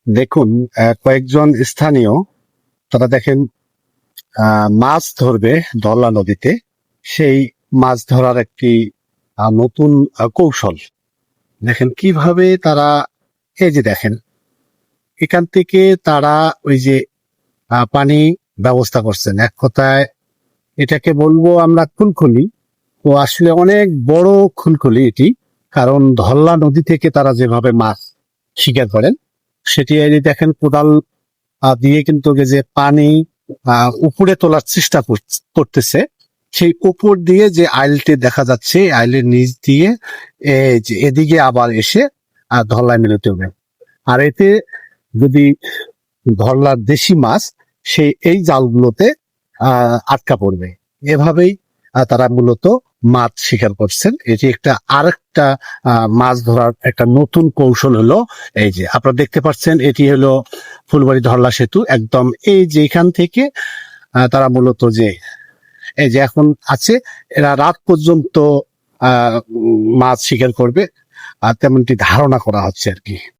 দেখুন, কয়েকজন স্থানীয় তারা দেখেন মাছ ধরবে ধরলা নদীতে। সেই মাছ ধরার একটি নতুন কৌশল দেখেন কিভাবে তারা, এই যে দেখেন এখান থেকে তারা ওই যে পানি ব্যবস্থা করছেন। এক কথায় এটাকে বলবো আমরা খুলখুলি। তো আসলে অনেক বড় খুলখুলি এটি, কারণ ধরলা নদী থেকে তারা যেভাবে মাছ শিকার করেন সেটি এই যে দেখেন কোদাল দিয়ে কিন্তু এই যে পানি উপরে তোলার চেষ্টা করতেছে। সেই উপর দিয়ে যে আইলটি দেখা যাচ্ছে, আইলের নিচ দিয়ে এই যে এদিকে আবার এসে ধরলায় মিলিত হবে। আর এতে যদি ধরলার দেশি মাছ এই জালগুলোতে আটকা পড়বে। এভাবেই তারা মূলত মাছ শিকার করছেন। এটি একটা আরেকটা মাছ ধরার একটা নতুন কৌশল হলো। এই যে আপনারা দেখতে পাচ্ছেন, এটি হলো ফুলবাড়ি ধরলা সেতু। একদম এই যে এখান থেকে তারা মূলত যে এই যে এখন আছে, এরা রাত পর্যন্ত মাছ শিকার করবে, তেমনটি ধারণা করা হচ্ছে আর কি।